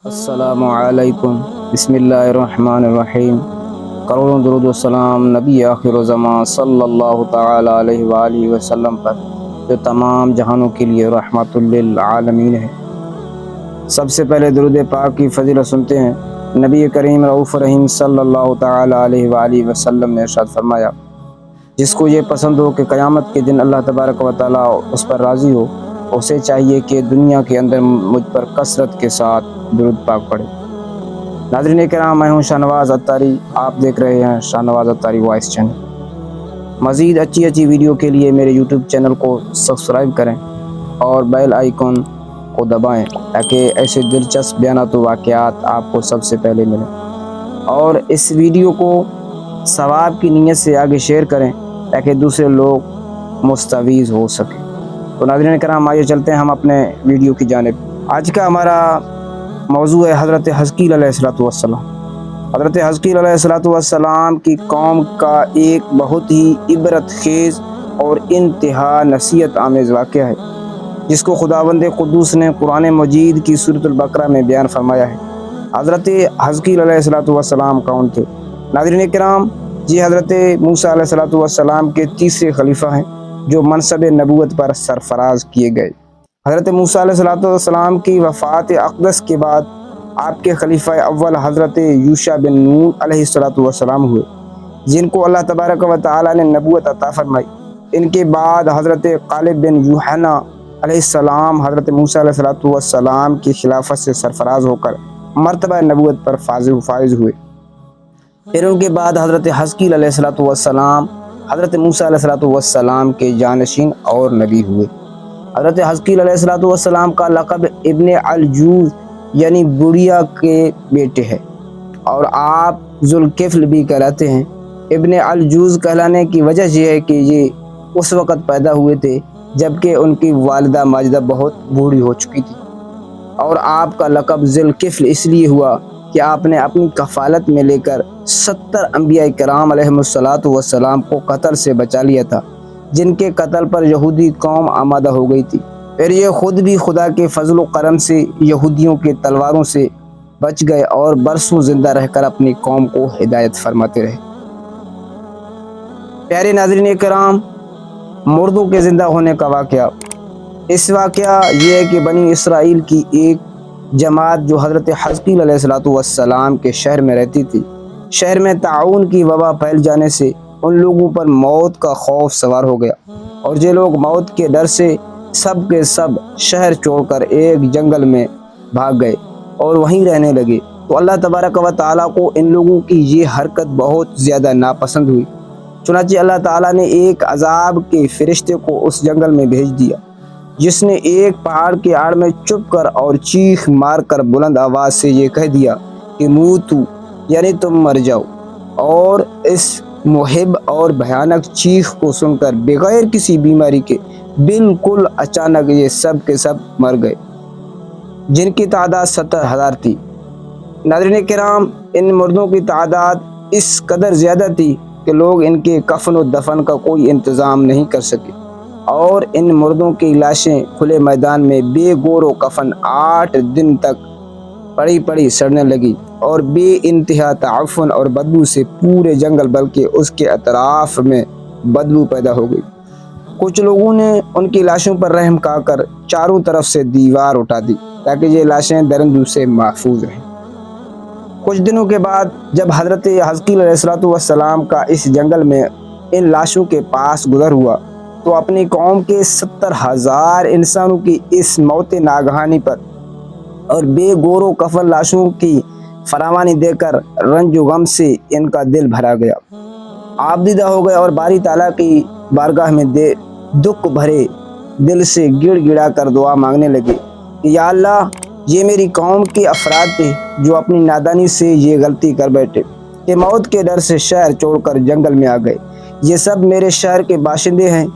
السلام علیکم، بسم اللہ الرحمن الرحیم۔ کروڑوں درود و سلام نبی آخر زمان صلی اللہ تعالی علیہ وآلہ وسلم پر، جو تمام جہانوں کے لیے رحمت للعالمین ہے۔ سب سے پہلے درود پاک کی فضیلت سنتے ہیں۔ نبی کریم رؤوف رحیم صلی اللہ تعالی علیہ وآلہ وسلم نے ارشاد فرمایا، جس کو یہ پسند ہو کہ قیامت کے دن اللہ تبارک و تعالی اس پر راضی ہو، اسے چاہیے کہ دنیا کے اندر مجھ پر کثرت کے ساتھ درود پاک پڑھے۔ ناظرین کرام، میں ہوں شاہ نواز اتاری، آپ دیکھ رہے ہیں شاہ نواز اتاری وائس چینل۔ مزید اچھی ویڈیو کے لیے میرے یوٹیوب چینل کو سبسکرائب کریں اور بیل آئیکن کو دبائیں تاکہ ایسے دلچسپ بیانات و واقعات آپ کو سب سے پہلے ملیں، اور اس ویڈیو کو ثواب کی نیت سے آگے شیئر کریں تاکہ دوسرے لوگ مستفید ہو سکیں۔ تو ناظرین کرام، آئیے چلتے ہیں ہم اپنے ویڈیو کی جانب۔ آج کا ہمارا موضوع ہے حضرت حزقیل علیہ السلام۔ حضرت حزقیل علیہ السلام کی قوم کا ایک بہت ہی عبرت خیز اور انتہا نصیحت آمیز واقعہ ہے، جس کو خداوند قدوس نے قرآن مجید کی سورۃ البقرہ میں بیان فرمایا ہے۔ حضرت حزقیل علیہ السلام کون تھے؟ ناظرین کرام، یہ حضرت موسیٰ علیہ السلام کے تیسرے خلیفہ ہیں جو منصب نبوت پر سرفراز کیے گئے۔ حضرت موسیٰ علیہ السلام کی وفات اقدس کے بعد آپ کے خلیفہ اول حضرت یوشع بن نون علیہ السلام ہوئے، جن کو اللہ تبارک و تعالی نے نبوت عطا فرمائی۔ ان کے بعد حضرت کالب بن یوحنا علیہ السلام حضرت موسیٰ علیہ السلام کی خلافت سے سرفراز ہو کر مرتبہ نبوت پر فائز ہوئے۔ پھر ان کے بعد حضرت حزقیل علیہ السلام حضرت موسیٰ علیہ السلام کے جانشین اور نبی ہوئے۔ حضرت حزقیل علیہ السلام کا لقب ابن الجوز یعنی بڑھیا کے بیٹے ہے، اور آپ ذوالکفل بھی کہلاتے ہیں۔ ابن الجوز کہلانے کی وجہ یہ ہے کہ یہ اس وقت پیدا ہوئے تھے جبکہ ان کی والدہ ماجدہ بہت بوڑھی ہو چکی تھی، اور آپ کا لقب ذوالکفل اس لیے ہوا کہ آپ نے اپنی کفالت میں لے کر 70 انبیاء کرام علیہم السلام کو قتل سے بچا لیا تھا، جن کے قتل پر یہودی قوم آمادہ ہو گئی تھی۔ پھر یہ خود بھی خدا کے فضل و کرم سے یہودیوں کے تلواروں سے بچ گئے اور برسوں زندہ رہ کر اپنی قوم کو ہدایت فرماتے رہے۔ پیارے ناظرین کرام، مردوں کے زندہ ہونے کا واقعہ۔ اس واقعہ یہ ہے کہ بنی اسرائیل کی ایک جماعت جو حضرت حزقیل علیہ السلام کے شہر میں رہتی تھی، شہر میں طاعون کی وبا پھیل جانے سے ان لوگوں پر موت کا خوف سوار ہو گیا، اور یہ لوگ موت کے ڈر سے سب کے سب شہر چھوڑ کر ایک جنگل میں بھاگ گئے اور وہیں رہنے لگے۔ تو اللہ تبارک و تعالیٰ کو ان لوگوں کی یہ حرکت بہت زیادہ ناپسند ہوئی، چنانچہ اللہ تعالیٰ نے ایک عذاب کے فرشتے کو اس جنگل میں بھیج دیا، جس نے ایک پہاڑ کے آڑ میں چھپ کر اور چیخ مار کر بلند آواز سے یہ کہہ دیا کہ موتو یعنی تم مر جاؤ، اور اس محب اور بھیانک چیخ کو سن کر بغیر کسی بیماری کے بالکل اچانک یہ سب کے سب مر گئے، جن کی تعداد 70,000 تھی۔ ناظرین کرام، ان مردوں کی تعداد اس قدر زیادہ تھی کہ لوگ ان کے کفن و دفن کا کوئی انتظام نہیں کر سکے، اور ان مردوں کی لاشیں کھلے میدان میں بے گور و کفن 8 دن تک پڑی سڑنے لگی، اور بے انتہا تعفن اور بدبو سے پورے جنگل بلکہ اس کے اطراف میں بدبو پیدا ہو گئی۔ کچھ لوگوں نے ان کی لاشوں پر رحم کھا کر چاروں طرف سے دیوار اٹھا دی تاکہ یہ لاشیں درندوں سے محفوظ رہیں۔ کچھ دنوں کے بعد جب حضرت حزقیل علیہ السلام کا اس جنگل میں ان لاشوں کے پاس گزر ہوا تو اپنی قوم کے 70,000 انسانوں کی اس موت ناگہانی پر اور بے گور و کفن لاشوں کی فراوانی دے کر رنج و غم سے ان کا دل بھرا گیا، آپ دیدہ ہو گئے، اور باری تعالیٰ کی بارگاہ میں دکھ بھرے دل سے گڑ گڑا کر دعا مانگنے لگے کہ یا اللہ، یہ میری قوم کے افراد تھے جو اپنی نادانی سے یہ غلطی کر بیٹھے کہ موت کے ڈر سے شہر چھوڑ کر جنگل میں آ گئے۔ یہ سب میرے شہر کے باشندے ہیں،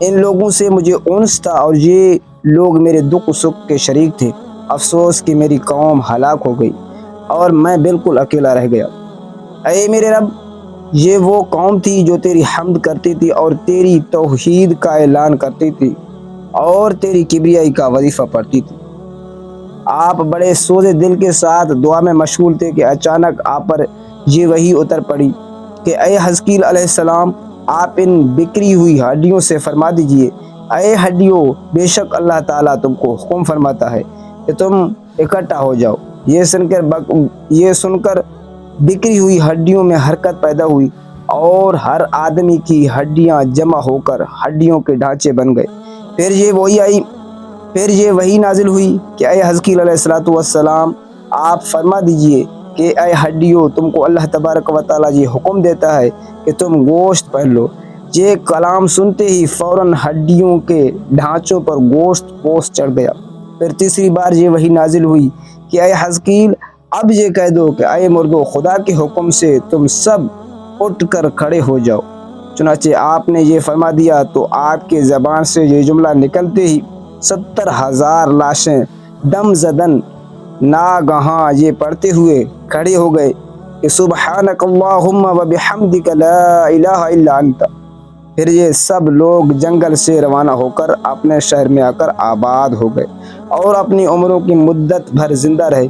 ان لوگوں سے مجھے انس تھا اور یہ لوگ میرے دکھ و سکھ کے شریک تھے۔ افسوس کہ میری قوم ہلاک ہو گئی اور میں بالکل اکیلا رہ گیا۔ اے میرے رب، یہ وہ قوم تھی جو تیری حمد کرتی تھی اور تیری توحید کا اعلان کرتی تھی اور تیری کبریائی کا وظیفہ پڑھتی تھی۔ آپ بڑے سوزے دل کے ساتھ دعا میں مشغول تھے کہ اچانک آپ پر یہ وحی اتر پڑی کہ اے حزقیل علیہ السلام، آپ ان بکھری ہوئی ہڈیوں سے فرما دیجئے، اے ہڈیوں، بے شک اللہ تعالیٰ تم کو حکم فرماتا ہے کہ تم اکٹھا ہو جاؤ۔ یہ سن کر بکھری ہوئی ہڈیوں میں حرکت پیدا ہوئی اور ہر آدمی کی ہڈیاں جمع ہو کر ہڈیوں کے ڈھانچے بن گئے۔ پھر یہ وحی نازل ہوئی کہ اے حزقیل علیہ السلام، آپ فرما دیجئے کہ اے ہڈیوں، تم کو اللہ تبارک و تعالیٰ یہ حکم دیتا ہے کہ تم گوشت پہن لو۔ یہ کلام سنتے ہی فوراً ہڈیوں کے ڈھانچوں پر گوشت پوش چڑھ گیا۔ پھر تیسری بار یہ وحی نازل ہوئی کہ اے حزقیل، اب یہ کہہ دو کہ اے مردو، خدا کے حکم سے تم سب اٹھ کر کھڑے ہو جاؤ۔ چنانچہ آپ نے یہ فرما دیا تو آپ کے زبان سے یہ جملہ نکلتے ہی 70,000 لاشیں دم زدن ناگہاں یہ پڑھتے ہوئے کھڑے ہو گئے کہ سبحانک اللہم و بحمدک لا الہ الا انت۔ پھر یہ سب لوگ جنگل سے روانہ ہو کر اپنے شہر میں آ کر آباد ہو گئے اور اپنی عمروں کی مدت بھر زندہ رہے،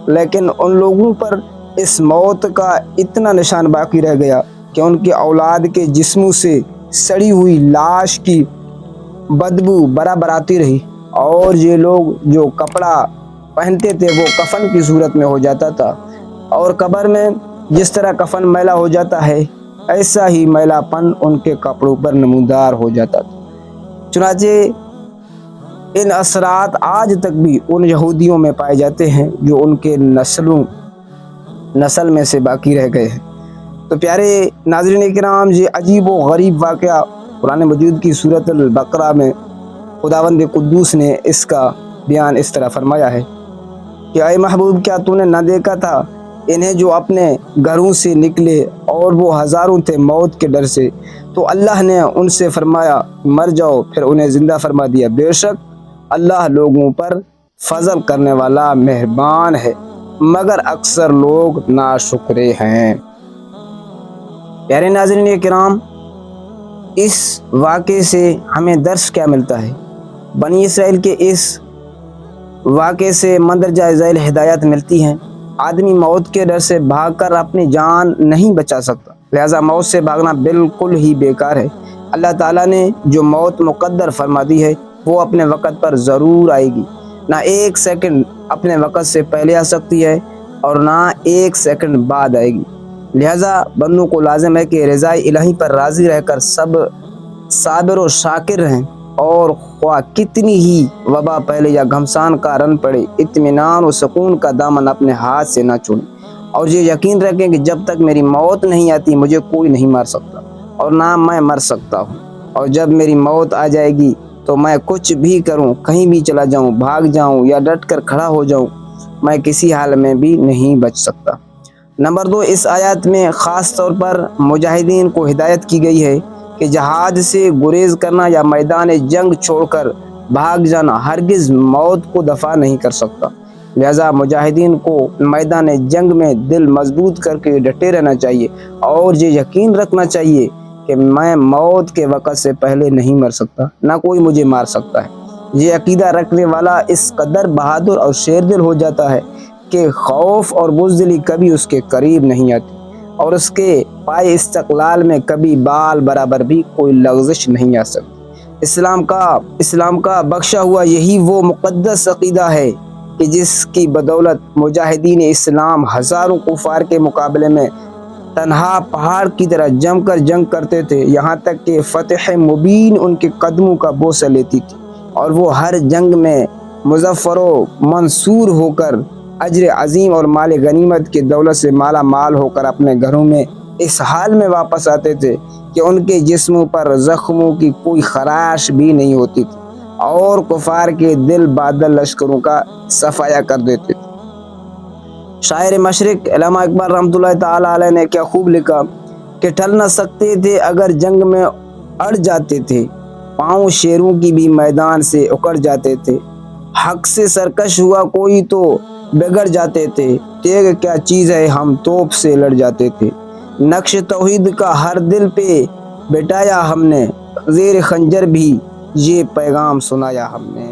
لیکن ان لوگوں پر اس موت کا اتنا نشان باقی رہ گیا کہ ان کے اولاد کے جسموں سے سڑی ہوئی لاش کی بدبو برابر آتی رہی، اور یہ لوگ جو کپڑا پہنتے تھے وہ کفن کی صورت میں ہو جاتا تھا، اور قبر میں جس طرح کفن میلا ہو جاتا ہے ایسا ہی میلا پن ان کے کپڑوں پر نمودار ہو جاتا تھا۔ چنانچہ ان اثرات آج تک بھی ان یہودیوں میں پائے جاتے ہیں جو ان کے نسل میں سے باقی رہ گئے ہیں۔ تو پیارے ناظرین کرام، یہ عجیب و غریب واقعہ قرآن مجید کی سورۃ البقرہ میں خداوند قدوس نے اس کا بیان اس طرح فرمایا ہے کہ اے محبوب، کیا تو نے نہ دیکھا تھا انہیں جو اپنے گھروں سے نکلے اور وہ ہزاروں تھے موت کے ڈر سے، تو اللہ نے ان سے فرمایا مر جاؤ، پھر انہیں زندہ فرما دیا۔ بے شک اللہ لوگوں پر فضل کرنے والا مہربان ہے، مگر اکثر لوگ ناشکرے ہیں۔ پیارے ناظرین کرام، اس واقعے سے ہمیں درس کیا ملتا ہے؟ بنی اسرائیل کے اس واقعے سے مندرجہ ذیل ہدایات ملتی ہیں۔ آدمی موت کے ڈر سے بھاگ کر اپنی جان نہیں بچا سکتا، لہذا موت سے بھاگنا بالکل ہی بیکار ہے۔ اللہ تعالیٰ نے جو موت مقدر فرما دی ہے وہ اپنے وقت پر ضرور آئے گی، نہ ایک سیکنڈ اپنے وقت سے پہلے آ سکتی ہے اور نہ ایک سیکنڈ بعد آئے گی۔ لہذا بندوں کو لازم ہے کہ رضائے الہی پر راضی رہ کر سب صابر و شاکر رہیں، اور خواہ کتنی ہی وبا پہلے یا گھمسان کا رن پڑے، اطمینان و سکون کا دامن اپنے ہاتھ سے نہ چھوڑیں، اور یہ یقین رکھیں کہ جب تک میری موت نہیں آتی مجھے کوئی نہیں مار سکتا اور نہ میں مر سکتا ہوں، اور جب میری موت آ جائے گی تو میں کچھ بھی کروں، کہیں بھی چلا جاؤں، بھاگ جاؤں یا ڈٹ کر کھڑا ہو جاؤں، میں کسی حال میں بھی نہیں بچ سکتا۔ نمبر 2، اس آیات میں خاص طور پر مجاہدین کو ہدایت کی گئی ہے کہ جہاد سے گریز کرنا یا میدان جنگ چھوڑ کر بھاگ جانا ہرگز موت کو دفع نہیں کر سکتا۔ لہذا مجاہدین کو میدان جنگ میں دل مضبوط کر کے ڈٹے رہنا چاہیے اور یہ یقین رکھنا چاہیے کہ میں موت کے وقت سے پہلے نہیں مر سکتا، نہ کوئی مجھے مار سکتا ہے۔ یہ عقیدہ رکھنے والا اس قدر بہادر اور شیر دل ہو جاتا ہے کہ خوف اور بزدلی کبھی اس کے قریب نہیں آتی، اور اس کے پائے استقلال میں کبھی بال برابر بھی کوئی لغزش نہیں آ سکتی۔ اسلام کا بخشا ہوا یہی وہ مقدس عقیدہ ہے کہ جس کی بدولت مجاہدین اسلام ہزاروں کفار کے مقابلے میں تنہا پہاڑ کی طرح جم کر جنگ کرتے تھے، یہاں تک کہ فتح مبین ان کے قدموں کا بوسہ لیتی تھی، اور وہ ہر جنگ میں مظفر و منصور ہو کر اجر عظیم اور مال غنیمت کی دولت سے مالا مال ہو کر اپنے گھروں میں اس حال میں واپس آتے تھے کہ ان کے جسموں پر زخموں کی کوئی خراش بھی نہیں ہوتی تھی، اور کفار کے دل بادل لشکروں کا صفایا کر دیتے تھے۔ شاعر مشرق علامہ اقبال رحمۃ اللہ تعالی علیہ نے کیا خوب لکھا کہ ٹل نہ سکتے تھے اگر جنگ میں اڑ جاتے تھے، پاؤں شیروں کی بھی میدان سے اکڑ جاتے تھے، حق سے سرکش ہوا کوئی تو بگڑ جاتے تھے، تیغ کیا چیز ہے ہم توپ سے لڑ جاتے تھے، نقش توحید کا ہر دل پہ بٹایا ہم نے، زیر خنجر بھی یہ پیغام سنایا ہم نے۔